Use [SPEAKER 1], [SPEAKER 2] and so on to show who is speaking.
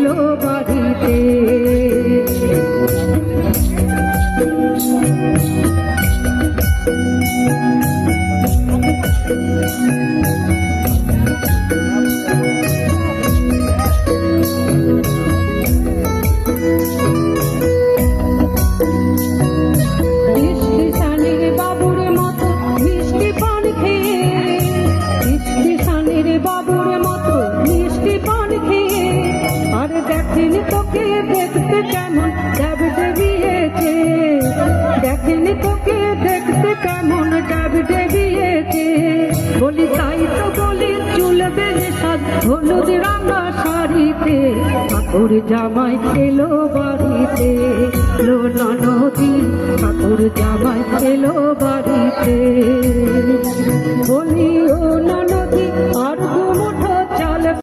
[SPEAKER 1] এলো বাড়িতে। দেখেনি তোকে দেখতে কেমন ডাব ডেবিয়েছে, দেখেনি তোকে দেখতে কেমন ডাব ডেবিয়েছে। বলি তাই তো বলি চুল বেঁধে সাজ হলুদ রাঙা শাড়িতে, ঠাকুর জামাই এলো বাড়িতে। লো নদী ঠাকুর জামাই এলো বাড়িতে। বলি ও